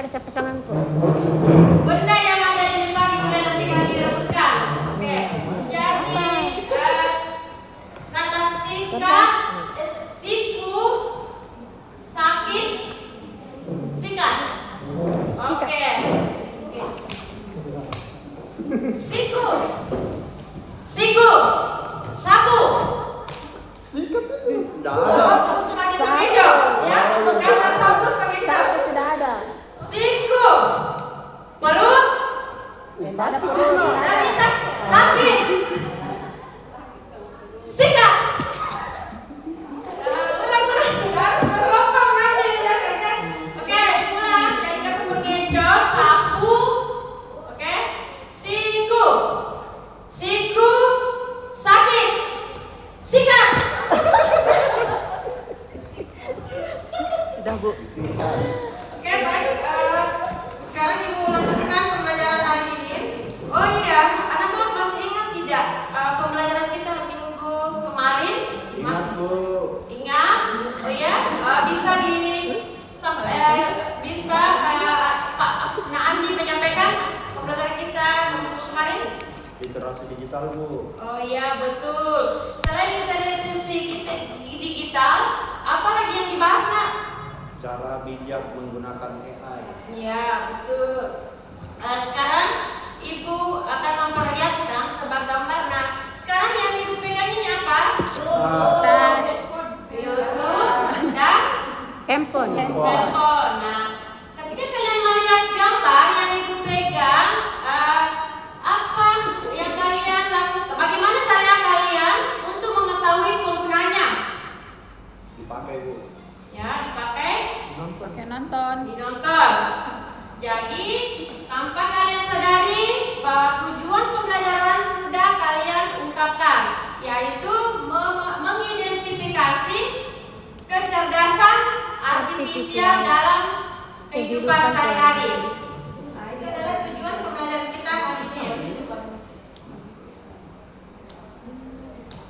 ada saya pasanganku. Benda yang ada di depan itu yang nanti kalian direbutkan. Oke. Jadi kata singkat, siku, sakit, sikat. Oke. Siku, siku, sapu. Sikat itu tidak ada. Sapu sebagai pengejo, ya. Kata sapu sebagai Sapu tidak ada. siku, perut, Tidak ada perut. tadi sakit, sikat. Ulang harus berlomba mengambil ya kan? Oke, ulang dari kata pengejo, sapu, oke, siku, siku, sakit, sikat. Sudah, Bu. Oke, baik. Sekarang Ibu lanjutkan pembelajaran hari ini. Oh iya, anak-anak masih ingat tidak pembelajaran kita minggu kemarin? Ingat, Bu. Ingat? Oh iya, bisa bisa Pak Andi menyampaikan pembelajaran kita minggu kemarin? Literasi digital, Bu. Oh iya, betul. Selain literasi digital, apa lagi yang dibahas, Nak? Cara bijak menggunakan AI. Iya, betul. Sekarang Ibu akan memperlihatkan tebak gambar. Nah, sekarang yang Ibu pegang ini apa? Tas, YouTube dan handphone. handphone. Nah, ketika kalian melihat gambar yang Ibu pegang, apa yang kalian lakukan? Bagaimana cara kalian untuk mengetahui penggunanya? Dipakai, Bu. Ya, dipakai Pakai nonton. dinonton. Jadi tanpa kalian sadari bahwa tujuan pembelajaran sudah kalian ungkapkan, yaitu mengidentifikasi kecerdasan artifisial dalam kehidupan sehari-hari. Nah, itu adalah tujuan pembelajaran kita hari ini.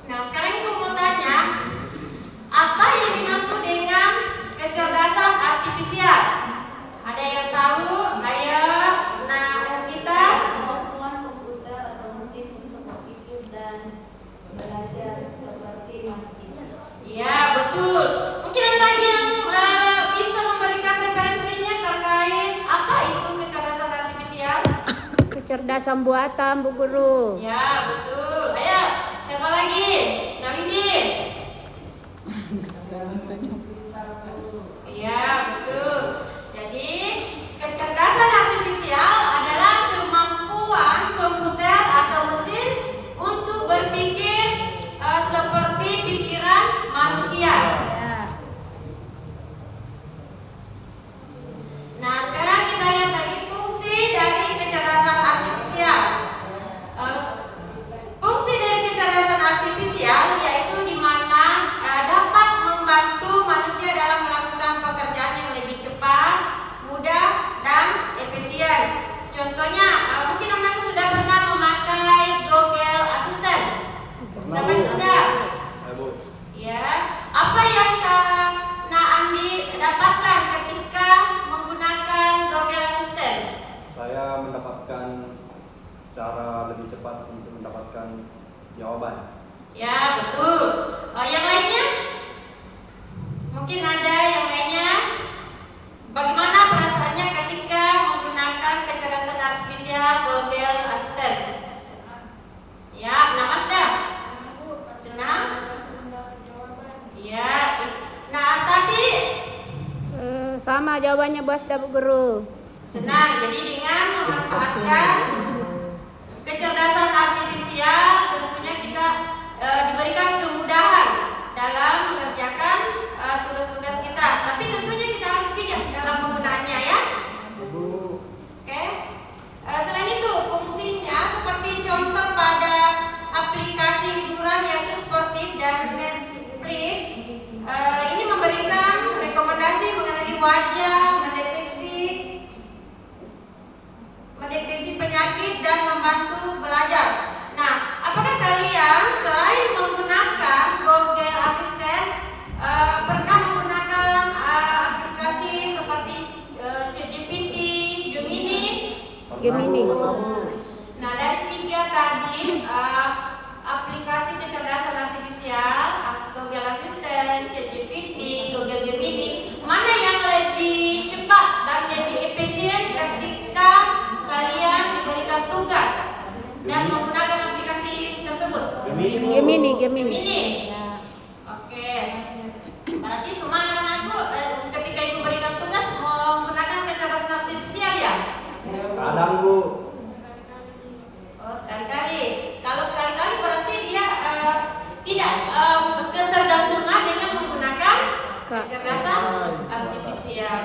Nah, sekarang Ibu mau tanya, apa yang dimaksud dengan kecerdasan artifisial? Ada yang tahu? Ayo, Ernita. Kemampuan komputer atau mesin untuk berpikir dan belajar seperti manusia. Ya, betul. Mungkin ada lagi yang bisa memberikan referensinya terkait apa itu kecerdasan artifisial? Kecerdasan buatan, Bu Guru. Ya, betul. Ayo, siapa lagi? Nawidin. Iya, betul. Jadi, kecerdasan artifisial adalah kemampuan komputer atau mesin untuk berpikir seperti pikiran manusia. Ya. Nah, sekarang kita lihat lagi fungsi dari kecerdasan artifisial. Fungsi dari kecerdasan artifisial yaitu di mana dapat membantu manusia dalam melakukan pekerjaan yang lebih cepat, mudah, dan efisien. Contohnya, mungkin anak sudah pernah memakai Google Assistant. Siapa yang sudah? Ya, Bu. Ya, apa yang Kak Andi dapatkan ketika menggunakan Google Assistant? Saya mendapatkan cara lebih cepat untuk mendapatkan jawaban. Ya, betul. Yang lainnya? Mungkin ada yang lainnya? Bagaimana perasaannya ketika menggunakan kecerdasan artifisial Google Assistant? Ya, kenapa sudah? Senang? Ya. Nah, tadi Sama jawabannya Bos Bu Guru. senang. Jadi dengan memanfaatkan kecerdasan artifisial tentunya kita diberikan kemudahan dalam mengerjakan tugas-tugas kita. Tapi tentunya kita harus bijak dalam penggunaannya ya. Oke. Selain itu fungsinya seperti contoh pada aplikasi hiburan yaitu Spotify dan Netflix. Ini memberikan rekomendasi mengenai wajah, mendeteksi penyakit dan membantu belajar. Nah, apakah kalian selain menggunakan Google Assistant pernah menggunakan Gemini. Nah, dari 3 tadi aplikasi kecerdasan artifisial, Google Assistant, ChatGPT, Google Gemini, mana yang lebih cepat dan lebih efisien ketika kalian diberikan tugas dan menggunakan aplikasi tersebut? Gemini. Gemini. Ya. Oke. Berarti semua anak-anakku ketika ibu berikan tugas menggunakan kecerdasan artifisial ya? Kadang Bu, Oh, sekali-kali. Kalau sekali-kali berarti dia tidak ketergantungan dengan menggunakan kecerdasan artifisial.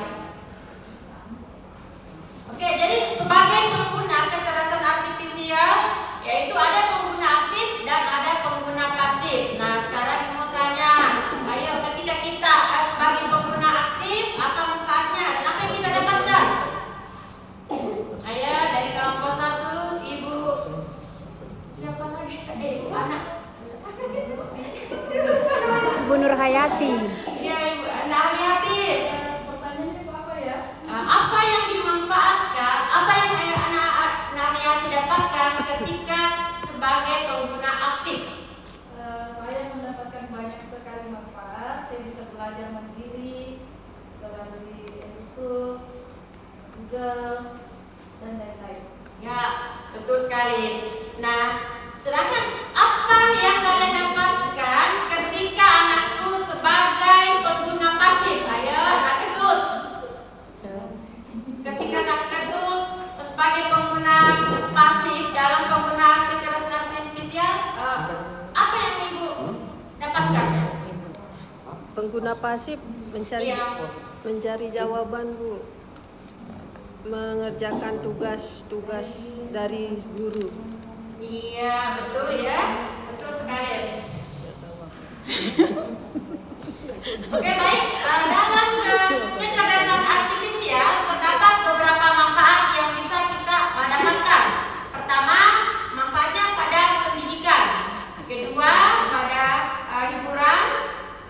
Oke, jadi sebagai pengguna kecerdasan artifisial yaitu ada pengguna aktif dan ada pengguna pasif. Nah, sekarang mau tanya, ayo ketika kita sebagai pengguna aktif apa manfaatnya dan apa yang kita dapatkan? Ayo dari kelompok 1, Ibu siapa lagi? Anak Bu Nur Hayati. ya, Ibu Naryati. Pertanyaannya apa ya? Apa yang dimanfaatkan, apa yang anak Naryati dapatkan ketika sebagai pengguna aktif? Saya mendapatkan banyak sekali manfaat. Saya bisa belajar mandiri melalui YouTube, Google, dan lain-lain. Ya, betul sekali. Nah, sedangkan apa yang kalian dapatkan ketika anakku sebagai pengguna pasif? Ayo, anak ketut. Ketika anak ketut sebagai pengguna pasif dalam penggunaan kecerdasan artifisial, apa yang ibu dapatkan? Pengguna pasif mencari Iya. mencari jawaban Bu, mengerjakan tugas-tugas dari guru. Iya, betul ya, betul sekali. Oke, baik. Dalam kecerdasan artifisial terdapat beberapa manfaat yang bisa kita dapatkan. Pertama, manfaatnya pada pendidikan. Kedua, pada hiburan,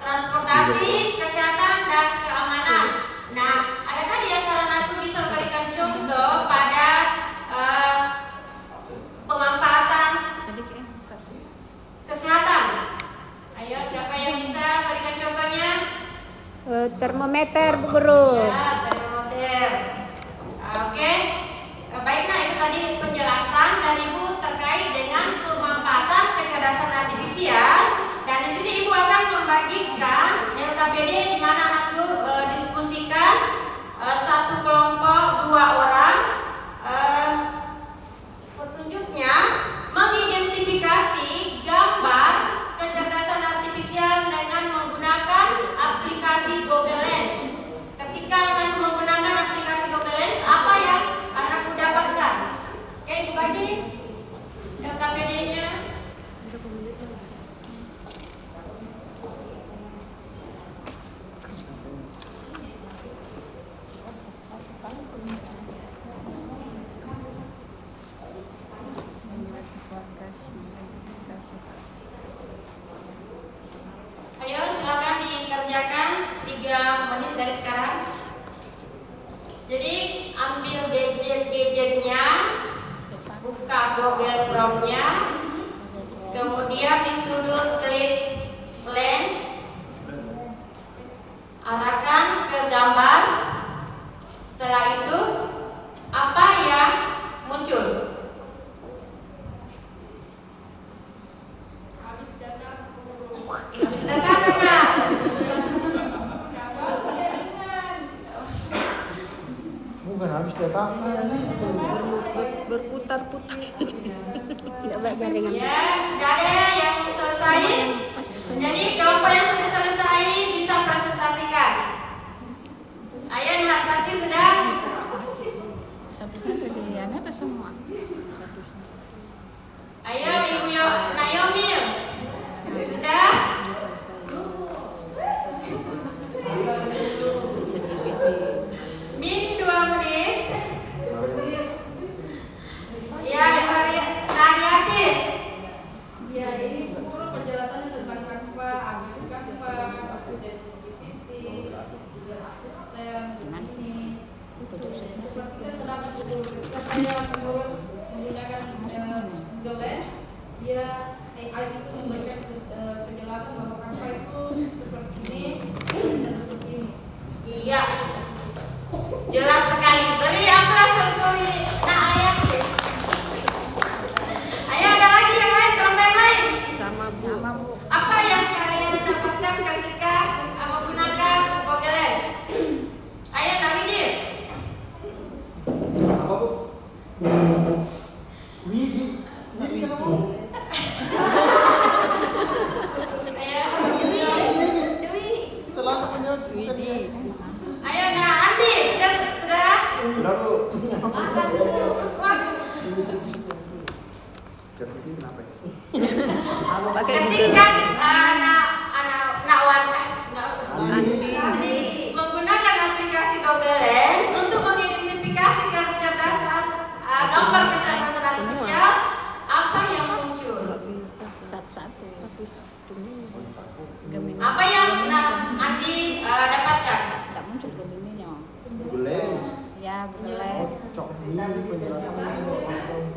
transportasi, kesehatan, dan keamanan. Nah, adakah di antara aku bisa memberikan contoh pada pemanfaatan kesehatan? Ayo, siapa yang bisa berikan contohnya? Termometer Bu Guru. Ya, termometer. Oke. Baiklah, itu tadi penjelasan dari Ibu terkait dengan pemanfaatan kecerdasan artifisial. Dan di sini Ibu akan membagikan LKPD di mana aku diskusikan satu kelompok 2 orang. Petunjuknya mengidentifikasi gambar kecerdasan artifisial dengan menggunakan aplikasi Google Lens. Ketika anakku menggunakan aplikasi Google Lens, apa yang anakku dapatkan? Oke, Ibu bagi LKPD-nya. Ayo silakan dikerjakan 3 menit dari sekarang. Jadi ambil gadgetnya, buka Google Chrome-nya, kemudian di sudut klik lens, arahkan ke gambar. Setelah itu apa yang muncul? Habis data enggak? Bukan habis datakan itu. Berputar-putar saja. Tidak baik jaringan. Ya, sudah ada yang selesai. Jadi kelompok yang sudah selesai bisa presentasikan. Ayo, Naryati sudah. Satu-satu di anak semua. Ayo, Ibu Naomi. Sudah. Min 2 menit. Ya, Naryati. Ya, ini 10 penjelasannya tentang Canva, ambil Canva, ChatGPT, Google Assistant, ini. Kita sedang saya menggunakan Google Lens, dia AI itu memberikan penjelasan bahwa kapal itu seperti ini dan seperti ini. Iya, jelas sekali. Beri aplaus untuk Nak Ayah. Ayah, ada lagi yang lain, contoh yang lain. Sama Bu. Apa yang kalian dapatkan ketika menggunakan Google Lens? Ayah, tak Widih. Apa Bu? Widi kan mau. Ayah, Dewi. Celana punya Widi. ayo Nak Andi, sudah? Sudah Bu. Waduh. Jadi kenapa? Pakai Ketika Andi. menggunakan aplikasi Google Lens untuk mengidentifikasi kecerdasan gambar kecerdasan artifisial, apa yang muncul? Satu-satu. Apa yang Andi dapatkan? Tak muncul ke bininya. Google Lens. Ya, boleh. Cocok ini penjelasan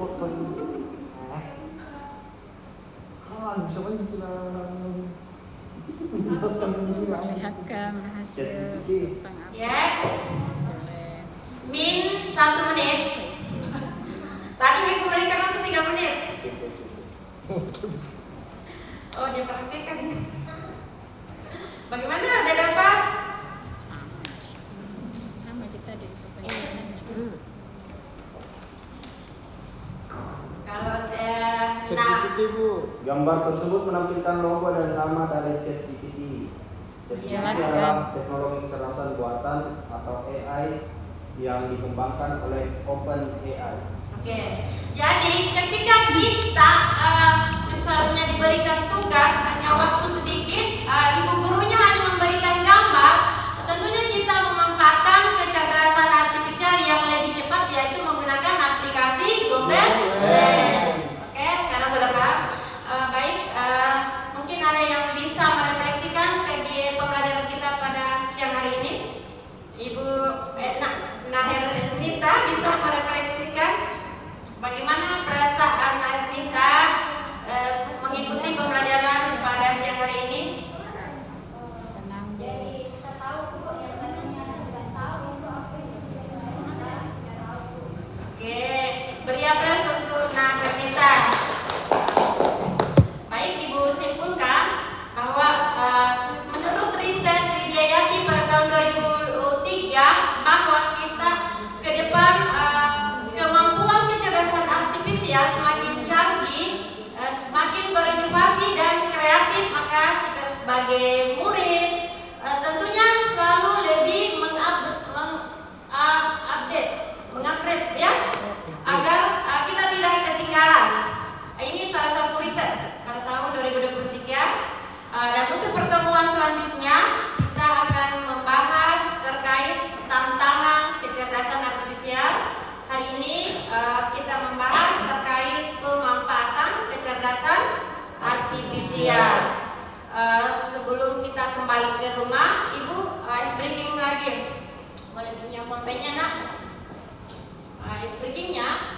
foto ini. Bisa kan menjelaskan ini Lihatkan hasil penguploadan Ya, Lens. min 1 menit. Tadi Ibu berikan waktu 3 menit. Oh, dia praktekkan. Bagaimana? Ada dapat? Sama kita di penjelasannya. Kalau Cek nah, GPT Bu. Gambar tersebut menampilkan logo dan nama dari ChatGPT. ChatGPT Jelaskan. adalah teknologi kecerdasan buatan atau AI yang dikembangkan oleh OpenAI. oke. Jadi ketika kita misalnya diberikan tugas hanya waktu sedikit, ibu gurunya hanya memberikan gambar, tentunya kita memanfaatkan kecerdasan artifisial yang lebih cepat, yaitu menggunakan aplikasi Google Lens. Oke, sekarang sudah paham. Baik, mungkin ada yang bisa merefleksikan kegiatan pembelajaran kita pada siang hari ini. Ibu Nahernita bisa merefleksikan bagaimana perasaan Nahernita mengikuti pembelajaran pada siang hari ini. Senang Jadi bisa tahu kok yang tadinya nggak tahu itu apa yang sebenarnya nggak tahu. Oke, beri aplaus untuk Nahernita. Baik, Ibu simpulkan bahwa menurut riset Widyayati pada tahun 2003 bahwa kita ke depan kemampuan kecerdasan artifisial semakin canggih, semakin berinovasi dan kreatif, maka kita sebagai murid tentunya selalu lebih mengupgrade ya, agar kita tidak ketinggalan. Ini salah satu riset pada tahun 2023. Dan untuk pertemuan selanjutnya kita akan membahas terkait tantangan kecerdasan artifisial. Hari ini kita membahas terkait pemanfaatan kecerdasan artifisial. Sebelum kita kembali ke rumah, Ibu ice breaking lagi. Boleh punya pulpennya Nak? Ice breakingnya,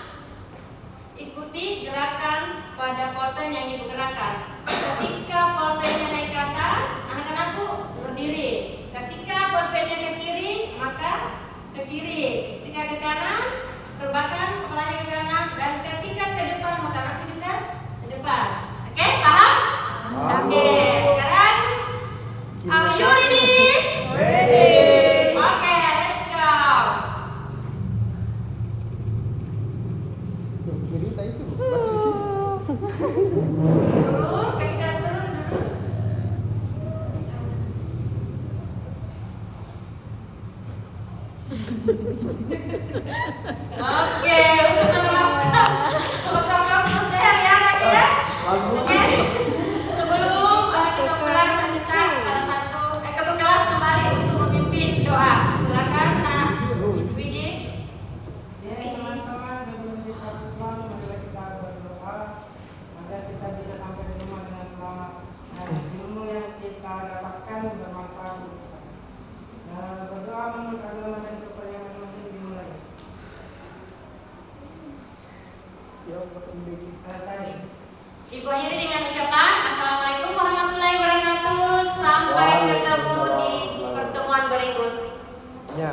ikuti gerakan pada pulpen yang Ibu gerakan. Ketika pulpennya naik ke atas, anak-anakku berdiri. Ketika pulpennya ke kiri, maka ke kiri. Ketika ke kanan, rebahkan kepalanya ke kanan. Dan ketika ke depan, maka anakku juga ke depan. Oke, paham? Oke, sekarang are you ready? Oke, let's go. Kiri tadi itu Bu. Berarti di sini. Turun, kaki kanan turun dulu. Oke, untuk melemaskan otot leher ya anak ya. Oke, sebelum ketua kelas saya minta salah satu ketua kelas kembali untuk memimpin doa. Silakan Nak Widih. Ya teman-teman, sebelum kita pulang, marilah kita berdoa agar kita bisa sampai di rumah dengan selamat. Dan ilmu yang kita dapatkan bermanfaat untuk kita. Berdoa menurut agama dan kepercayaan masing-masing dimulai. Selesai. Ibu akhiri dengan ucapan Assalamualaikum warahmatullahi wabarakatuh. Sampai ketemu di pertemuan berikut. Ya.